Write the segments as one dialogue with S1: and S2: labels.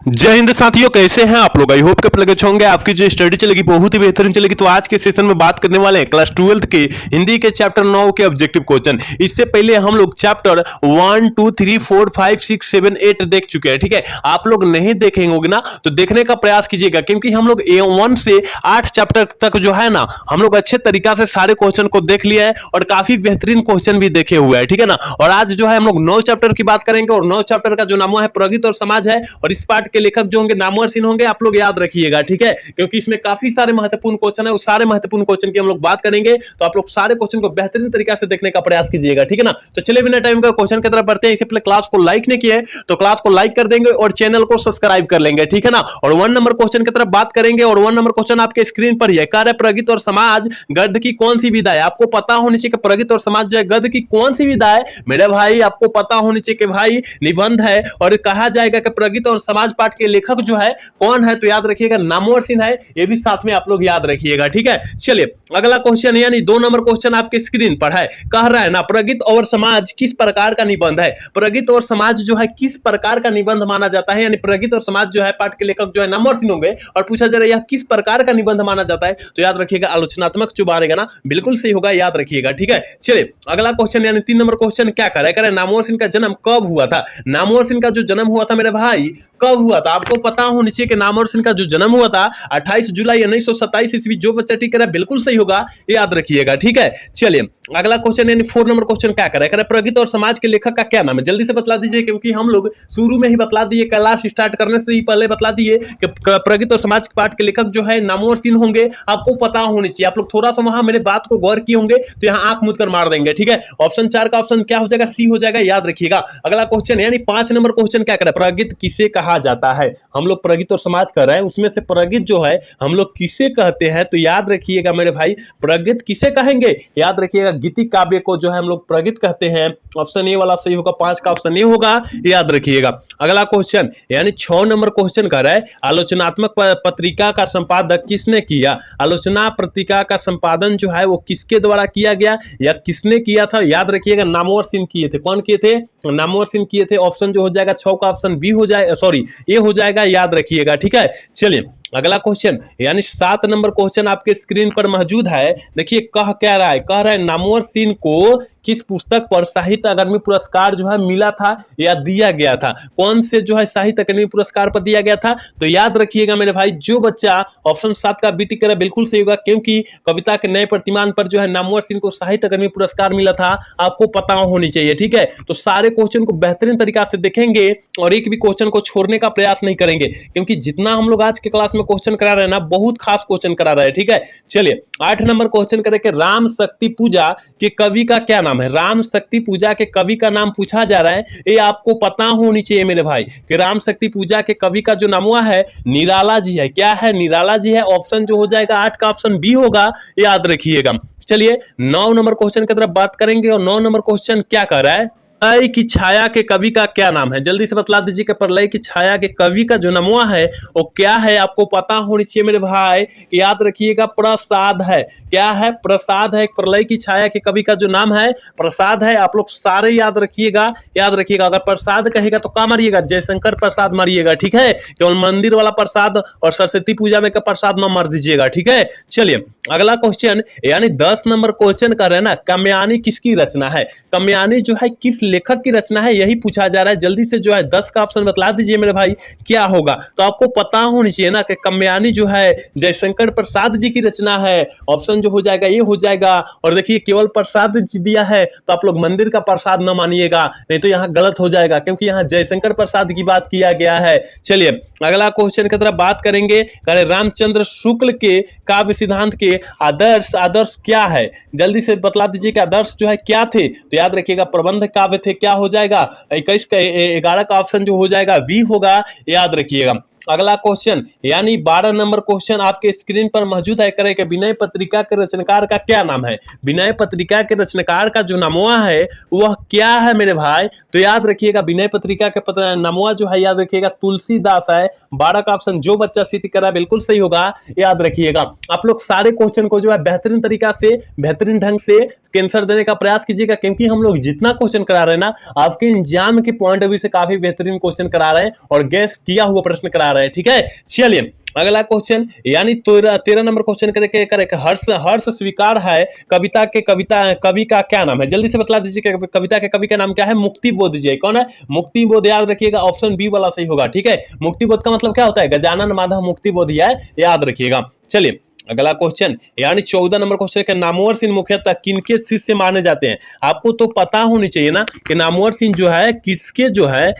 S1: जय हिंद साथियों, कैसे हैं आप लोग। आई होप के लगे होंगे आपकी जो स्टडी चलेगी बहुत ही बेहतरीन चलेगी। तो आज के सेशन में बात करने वाले हैं क्लास 12 के हिंदी के चैप्टर 9 के ऑब्जेक्टिव क्वेश्चन। इससे पहले हम लोग चैप्टर 1 2 3 4 5 6 7 8 देख चुके हैं। ठीक है, आप लोग नहीं देखे होंगे ना, तो देखने का प्रयास कीजिएगा, क्योंकि हम लोग 1 से 8 चैप्टर तक जो है ना, हम लोग अच्छे तरीका से सारे क्वेश्चन को देख लिया है और काफी बेहतरीन क्वेश्चन भी देखे हुए हैं। ठीक है ना, और आज जो है हम लोग 9 चैप्टर की बात करेंगे और 9 चैप्टर का जो नाम है प्रगति और समाज है, और इस पार्ट के लेखक जो होंगे नामवर सिंह होंगे। आप लोग याद रखिएगा, ठीक है, क्योंकि इसमें काफी सारे महत्वपूर्ण क्वेश्चन है। उस सारे महत्वपूर्ण क्वेश्चन की हम लोग बात करेंगे, तो आप लोग सारे क्वेश्चन को बेहतरीन तरीके से देखने का प्रयास कीजिएगा। ठीक है ना, तो चलिए बिना टाइम का क्वेश्चन की तरफ बढ़ते हैं। इससे पहले क्लास को लाइक नहीं किए तो क्लास को लाइक कर देंगे और चैनल को सब्सक्राइब कर लेंगे। ठीक है ना, और 1 नंबर क्वेश्चन की तरफ बात करेंगे और 1 नंबर क्वेश्चन आपके स्क्रीन पर ही है। कार्य प्रगति और समाज गद्य की कौन सी विधा है। आपको पता होनी चाहिए कि प्रगति और समाज जो है गद्य की कौन सी विधा है मेरे भाई। आपको पता होनी चाहिए कि भाई निबंध है, और कहा जाएगा कि प्रगति और समाज पाठ के लेखक जो है कौन है, तो याद रखिएगा नामवर सिंह है। ये भी साथ में आप लोग याद रखिएगा। ठीक है, चलिए अगला क्वेश्चन यानी 2 नंबर क्वेश्चन आपके स्क्रीन पर है। कह रहा है ना, प्रगति और समाज किस प्रकार का निबंध है। प्रगति और समाज जो है किस प्रकार का निबंध माना जाता है, यानी प्रगति और समाज जो है पाठ के लेखक जो है नामवर सिंह होंगे, और पूछा जा रहा है यह किस प्रकार का निबंध माना जाता है, तो याद रखिएगा आलोचनात्मक जो मानेगा ना, बिल्कुल सही होगा, याद रखिएगा। ठीक है, चलिए अगला क्वेश्चन यानी 3 नंबर क्वेश्चन क्या कर रहा है। नामवर सिंह का जन्म कब हुआ था। नामवर सिंह का जो जन्म हुआ था मेरे भाई कब हुआ था, आपको पता होना चाहिए कि नामवर सिंह का जो जन्म हुआ था 28 जुलाई 1927 ईस्वी। जो बच्चा ठीक करा बिल्कुल सही होगा, याद रखिएगा। ठीक है, चलिए अगला क्वेश्चन यानी 4 नंबर क्वेश्चन क्या कर रहा है। प्रगति और समाज के लेखक का क्या नाम है, जल्दी से बतला दीजिए, क्योंकि हम लोग शुरू में ही बतला दिए, क्लास स्टार्ट करने से ही पहले बतला दिए कि प्रगति और समाज पाठ के लेखक जो है नामवर सिंह होंगे। आपको पता होनी चाहिए, आप लोग थोड़ा सा वहां मेरे बात को गौर किए होंगे तो यहाँ आंख मूंद कर मार देंगे। ठीक है, ऑप्शन 4 का ऑप्शन क्या हो जाएगा, सी हो जाएगा, याद रखिएगा। अगला क्वेश्चन यानी 5 नंबर क्वेश्चन क्या कर रहा है। प्रगति किसे कहा जाता है। हम लोग प्रगति और समाज कर रहे हैं, उसमें से प्रगति जो है हम लोग किसे कहते हैं, तो याद रखिएगा मेरे भाई प्रगति किसे कहेंगे, याद रखिएगा गीति काव्य को जो है हम लोग प्रगति कहते हैं। ऑप्शन ए वाला सही होगा, 5 का ऑप्शन ए होगा, याद रखिएगा। अगला क्वेश्चन यानी 6 नंबर क्वेश्चन कर रहा है। आलोचनात्मक पत्रिका का संपादक किसने किया। आलोचना पत्रिका का संपादन जो है वो किसके द्वारा किया गया या किसने किया था, याद रखिएगा नामवर सिंह किए थे। कौन किए थे, नामवर सिंह किए थे। ऑप्शन जो हो जाएगा 6 का ऑप्शन बी हो जाएगा, सॉरी ए हो जाएगा, याद रखिएगा। ठीक है, चलिए अगला क्वेश्चन यानी 7 नंबर क्वेश्चन आपके स्क्रीन पर मौजूद है। देखिए कह क्या रहा है, कह रहा है नामवर सिंह को किस पुस्तक पर साहित्य अकादमी पुरस्कार जो है मिला था या दिया गया था। कौन से जो है साहित्य अकादमी पुरस्कार पर दिया गया था, तो याद रखिएगा मेरे भाई जो बच्चा ऑप्शन 7 का बीटी करे बिल्कुल सही होगा, क्योंकि कविता के नए प्रतिमान पर जो है नामवर सिंह को साहित्य अकादमी पुरस्कार मिला था। आपको पता होनी चाहिए। ठीक है, तो सारे क्वेश्चन को बेहतरीन तरीका से देखेंगे और एक भी क्वेश्चन को छोड़ने का प्रयास नहीं करेंगे, क्योंकि जितना हम लोग आज के क्लास में क्वेश्चन करा रहे हैं ना, बहुत खास क्वेश्चन करा रहे हैं। ठीक है, चलिए 8 नंबर क्वेश्चन करेंगे। राम शक्ति पूजा के कवि का क्या नाम है। राम शक्ति पूजा के कवि का नाम पूछा जा रहा है, ये आपको पता होनी चाहिए मेरे भाई कि राम शक्ति पूजा के कवि का जो नाम हुआ है निराला जी है। क्या है, निराला जी है। ऑप्शन जो हो जाएगा 8 का ऑप्शन बी होगा, याद रखिएगा। चलिए 9 नंबर क्वेश्चन की तरफ बात करेंगे और 9 नंबर क्वेश्चन क्या कर रहा है। प्रलय की छाया के कवि का क्या नाम है, जल्दी से बतला दीजिए कि प्रलय की छाया के कवि का जो नाम है वो क्या है। आपको पता होनी चाहिए मेरे भाई, याद रखिएगा प्रसाद है। क्या है, प्रसाद है। प्रलय की छाया के कवि का जो नाम है प्रसाद है। आप लोग सारे याद रखिएगा, याद रखिएगा। अगर प्रसाद कहेगा तो क्या मारिएगा, जयशंकर प्रसाद मारिएगा। ठीक है, केवल मंदिर वाला प्रसाद और सरस्वती पूजा में का प्रसाद न मार दीजिएगा। ठीक है, चलिए अगला क्वेश्चन यानी 10 नंबर क्वेश्चन कर रहे हैं ना, काम्यानी किसकी रचना है। काम्यानी जो है किस लेखक की रचना है, यही पूछा जा रहा है। जल्दी से जो है 10 का ऑप्शन बतला दीजिए मेरे भाई क्या होगा। तो आपको पता होनी चाहिए ना कि काम्यानी जो है जयशंकर प्रसाद जी की रचना है। ऑप्शन जो हो जाएगा ये हो जाएगा। और देखिए केवल प्रसाद जी दिया है, तो आप लोग मंदिर का प्रसाद न मानिएगा, नहीं तो यहाँ गलत हो जाएगा, क्योंकि यहाँ जयशंकर प्रसाद की बात किया गया है। चलिए अगला क्वेश्चन की तरफ बात करेंगे। रामचंद्र शुक्ल के काव्य सिद्धांत के आदर्श क्या है, जल्दी से बतला दीजिए कि आदर्श जो है क्या थे, तो याद रखिएगा प्रबंध काव्य थे। क्या हो जाएगा, 21 का 11 का ऑप्शन जो हो जाएगा बी होगा, याद रखिएगा। अगला क्वेश्चन यानी 12 नंबर क्वेश्चन आपके स्क्रीन पर मौजूद है। करें कि विनय पत्रिका के रचनाकार का क्या नाम है। विनय पत्रिका के रचनाकार का जो नामवा है वह क्या है मेरे भाई, तो याद रखिएगा विनय पत्रिका के नामवा जो है याद रखिएगा तुलसीदास है। 12 का ऑप्शन जो बच्चा सीटी करा बिल्कुल सही होगा, याद रखिएगा। आप लोग सारे क्वेश्चन को जो है बेहतरीन तरीका से बेहतरीन ढंग से इसके आंसर देने का प्रयास कीजिएगा, क्योंकि हम लोग जितना क्वेश्चन करा रहे हैं ना, आपके एग्जाम के पॉइंट ऑफ व्यू से काफी बेहतरीन क्वेश्चन करा रहे हैं और गैस किया हुआ प्रश्न करा रहे हैं। ठीक है, चलिए अगला क्वेश्चन, यानी 13 नंबर क्वेश्चन करें हर्ष स्वीकार है कवि का क्या नाम है? जल्दी से बता दीजिए कविता के कवि का नाम क्या है? मुक्ति बोध जी। कौन है? मुक्ति बोध, याद रखिएगा ऑप्शन बी वाला सही होगा। ठीक है, मुक्ति बोध का मतलब क्या होता है? गजानन माधव मुक्ति बोध है, याद रखिएगा। चलिए अगला क्वेश्चन, यानी 14 नंबर क्वेश्चन का नामवर सिंह मुख्यतः किनके शिष्य माने जाते हैं? आपको तो पता होनी चाहिए ना कि नामवर सिंह जो है किसके जो है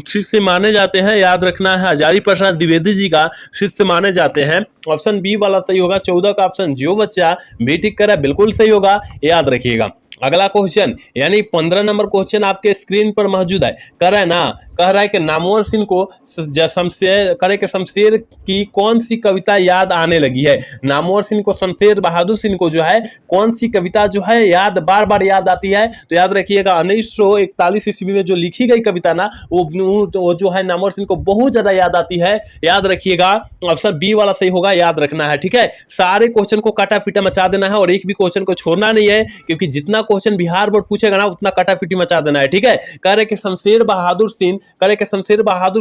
S1: शिष्य माने जाते हैं, याद रखना है। हजारी प्रसाद द्विवेदी जी का शिष्य माने जाते हैं। ऑप्शन बी वाला सही होगा। 14 का ऑप्शन जो बच्चा बी टिक करा बिल्कुल सही होगा, याद रखिएगा। अगला क्वेश्चन, यानी 15 नंबर क्वेश्चन आपके स्क्रीन पर मौजूद है। कह रहा है कि नामवर सिंह को शमशेर की कौन सी कविता याद आने लगी है? नामवर सिंह को, शमशेर बहादुर सिंह को जो है कौन सी कविता जो है याद बार बार याद आती है? तो याद रखिएगा 1941 ईस्वी में जो लिखी गई कविता ना, वो जो है नामवर सिंह को बहुत ज्यादा याद आती है, याद रखिएगा। ऑप्शन बी वाला सही होगा, याद रखना है। ठीक है, सारे क्वेश्चन को काटा पीटा मचा देना है और एक भी क्वेश्चन को छोड़ना नहीं है, क्योंकि जितना क्वेश्चन बिहार बोर्ड पूछेगा ना उतना काटापीटी मचा देना है। ठीक है, कह रहे कि शमशेर बहादुर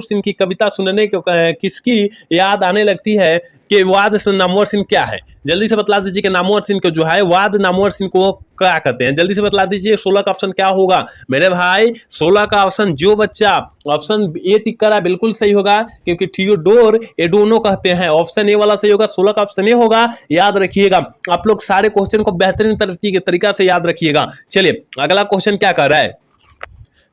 S1: सिंह की कविता सुनने को किसकी याद आने लगती है कि वाद नामवर सिंह क्या है? जल्दी से बता दीजिए कि नामवर सिंह को जो है वाद नामवर सिंह को क्या कहते हैं? जल्दी से बता दीजिए 16 का ऑप्शन क्या होगा मेरे भाई? 16 का ऑप्शन जो बच्चा ऑप्शन ए टिक करा बिल्कुल सही होगा, क्योंकि थियोडोर एडोनो कहते हैं। ऑप्शन ए वाला सही होगा, 16 का ऑप्शन ए होगा, याद रखिएगा। आप लोग सारे क्वेश्चन को बेहतरीन तरीका से याद रखिएगा। चलिए अगला क्वेश्चन क्या कर रहा है?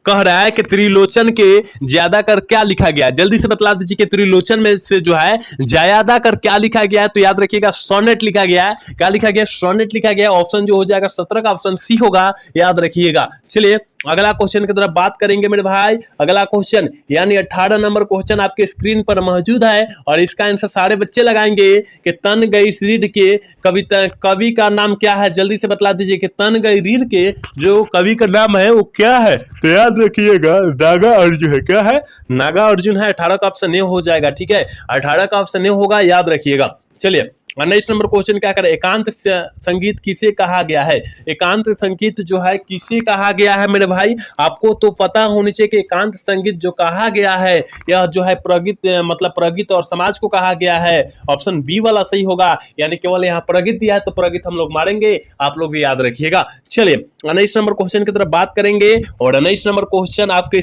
S1: कह रहा है कि त्रिलोचन के ज्यादा कर क्या लिखा गया? जल्दी से बता दीजिए कि त्रिलोचन में से जो है ज्यादा कर क्या लिखा गया है? तो याद रखिएगा सोनेट लिखा गया है। क्या लिखा गया? सोनेट लिखा गया। ऑप्शन जो हो जाएगा 17 का ऑप्शन सी होगा, याद रखिएगा। चलिए अगला क्वेश्चन की तरफ बात करेंगे मेरे भाई। अगला क्वेश्चन, यानी 18 नंबर क्वेश्चन आपके स्क्रीन पर मौजूद है और इसका आंसर सारे बच्चे लगाएंगे कि तन गई रीढ़ के कवि का नाम क्या है? जल्दी से बता दीजिए कि तन गई रीढ़ के जो कवि का नाम है वो क्या है? तो याद रखिएगा नागा अर्जुन है। क्या है? नागा अर्जुन है। 18 का ऑप्शन ए हो जाएगा। ठीक है, 18 का ऑप्शन ए होगा, याद रखिएगा। चलिए 19 नंबर क्वेश्चन क्या करें? एकांत संगीत किसे कहा गया है? एकांत संगीत जो है किसे कहा गया है मेरे भाई? आपको तो पता होनी चाहिए कि एकांत संगीत जो कहा गया है यह जो है प्रगीत और समाज को कहा गया है। ऑप्शन बी वाला सही होगा, यानी केवल यहाँ प्रगीत दिया है तो प्रगीत हम लोग मारेंगे, आप लोग भी याद रखिएगा। चलिए 19 नंबर क्वेश्चन की तरफ बात करेंगे और 19 नंबर क्वेश्चन आपके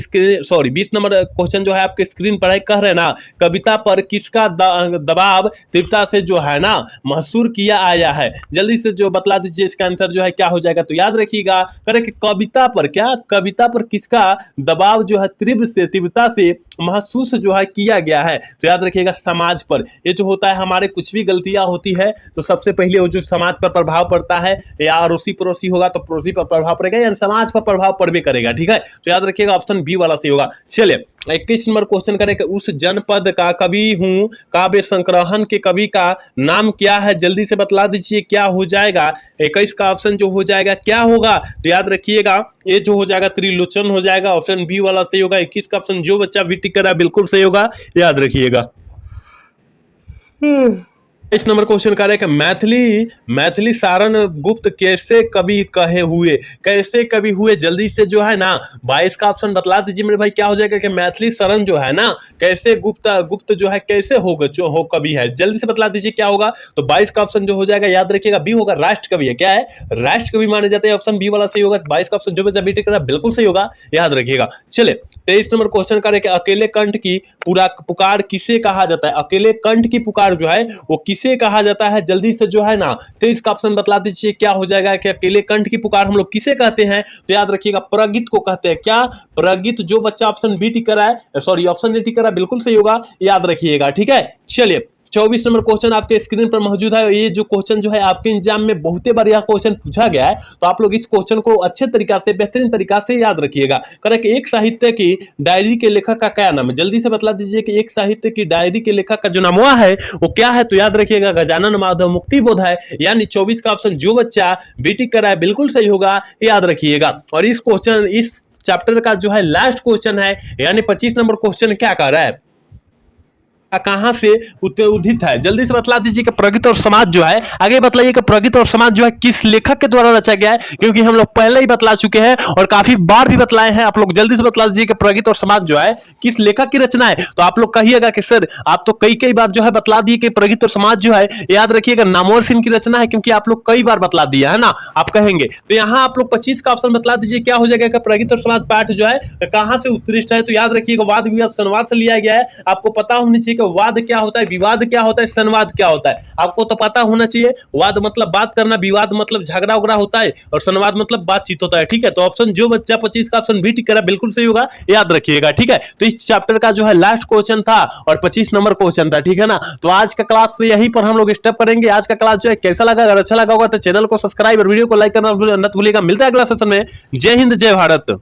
S1: 20 नंबर क्वेश्चन जो है आपके स्क्रीन पर है। कह रहे ना कविता पर किसका दबाव तीव्रता से जो है ना महसूर किया आया है? जल्दी से जो बतला दीजिए इसका आंसर जो है क्या हो जाएगा? तो याद रखिएगा करें कि कविता पर किसका दबाव जो है तीव्रता से महसूस जो है किया गया है? तो याद रखिएगा समाज पर। ये जो होता है हमारे कुछ भी गलतियां होती है तो सबसे पहले वो जो समाज पर प्रभाव पड़ता है, या अड़ोसी पड़ोसी होगा तो पड़ोसी पर प्रभाव पड़ेगा या समाज पर प्रभाव पड़बे करेगा। ठीक है, तो याद रखिएगा ऑप्शन बी वाला सही होगा। चलिए 21 नंबर क्वेश्चन करें कि उस जनपद का कवि हूं काव्य संग्रहण के कवि का नाम क्या है? जल्दी से बतला दीजिए क्या हो जाएगा? 21 का ऑप्शन जो हो जाएगा क्या होगा? तो याद रखिएगा ये जो हो जाएगा त्रिलोचन हो जाएगा। ऑप्शन बी वाला सही होगा। 21 का ऑप्शन जो बच्चा बी टिक कर रहा है बिल्कुल सही होगा, याद रखिएगा। इस नंबर क्वेश्चन कर रहे हैं कि मैथिली सारण गुप्त कैसे कवि कहे हुए? कैसे कवि हुए? जल्दी से जो है ना 22 का ऑप्शन बतला दीजिए मेरे भाई क्या हो जाएगा? कि मैथिली शरण जो है ना कैसे गुप्त जो है कैसे होगा जो हो कवि है? जल्दी से बतला दीजिए क्या होगा? तो 22 का ऑप्शन जो हो जाएगा याद रखिएगा बी होगा, राष्ट्र कवि है। क्या है? राष्ट्र कवि माने जाते हैं। ऑप्शन बी वाला सही होगा। 22 का ऑप्शन जो बच्चा बी टिक कर रहा है बिल्कुल सही होगा, याद रखिएगा। चलिए 23 नंबर क्वेश्चन कर रहे हैं कि अकेले कंठ की पुकार किसे कहा जाता है? अकेले कंठ की पुकार जो है वो किसे कहा जाता है? जल्दी से जो है ना 23 का ऑप्शन बतला दीजिए क्या हो जाएगा? कि अकेले कंठ की पुकार हम लोग किसे कहते हैं? तो याद रखिएगा प्रगीत को कहते हैं। क्या? प्रगीत। जो बच्चा ऑप्शन बी टिक कर रहा है, सॉरी ऑप्शन ए टिक कर रहा है बिल्कुल सही होगा, याद रखिएगा। ठीक है, चलिए 24 नंबर क्वेश्चन आपके स्क्रीन पर मौजूद है। ये जो क्वेश्चन जो है आपके एग्जाम में बहुत बार यह क्वेश्चन पूछा गया है, तो आप लोग इस क्वेश्चन को अच्छे तरीका से बेहतरीन तरीका से याद रखिएगा। करें कि एक साहित्य की डायरी के लेखक का क्या नाम है? जल्दी से बतला दीजिए कि एक साहित्य की डायरी के लेखक का जो नाम हुआ है वो क्या है? तो याद रखिएगा गजानन माधव मुक्ति बोध है, यानी 24 का ऑप्शन जो बच्चा बी टिक कर रहा है बिल्कुल सही होगा, याद रखिएगा। और इस चैप्टर का जो है लास्ट क्वेश्चन है, यानी 25 नंबर क्वेश्चन क्या कर रहा है? कहां से उदित है, जल्दी से बतला दीजिए कि प्रगति और समाज जो है, आगे बतलाइए कि प्रगति और समाज जो है किस लेखक के द्वारा रचा गया है, क्योंकि हम लोग पहले ही बतला चुके हैं और काफी बार भी बतलाए हैं। आप लोग जल्दी से बतला दीजिए कि प्रगति और समाज जो है किस लेखक की रचना है। तो आप लोग कहिएगा कि सर आप तो कई बार जो है बतला दिए कि प्रगति और समाज जो है, याद रखिएगा नामवर सिंह की रचना है, क्योंकि आप लोग कई बार बतला दिया है ना, आप कहेंगे। तो यहां आप लोग 25 का ऑप्शन बतला दीजिए, क्या हो जाएगा कि प्रगति और समाज पाठ जो है कहां से उत्कृष्ट है। तो याद रखिएगा वाद विवाद संवाद से लिया गया है। आपको पता होना चाहिए कि वाद क्या होता है, विवाद क्या होता है, संवाद क्या होता है, आपको तो पता होना चाहिए। वाद मतलब बात करना, विवाद मतलब झगड़ा उगड़ा होता है, और संवाद मतलब बातचीत होता है। ठीक है, तो ऑप्शन जो बच्चा 25 का ऑप्शन भी टिक करा बिल्कुल सही होगा, याद रखिएगा। ठीक है, तो इस चैप्टर का जो है लास्ट क्वेश्चन था और 25 नंबर क्वेश्चन था। ठीक है ना, तो आज का क्लास यहीं पर हम लोग स्टॉप करेंगे। आज का क्लास जो है कैसा लगा, अगर अच्छा लगा होगा तो चैनल को सब्सक्राइब और वीडियो को लाइक करना मत भूलिएगा। मिलता है अगला सेशन में। जय हिंद, जय भारत।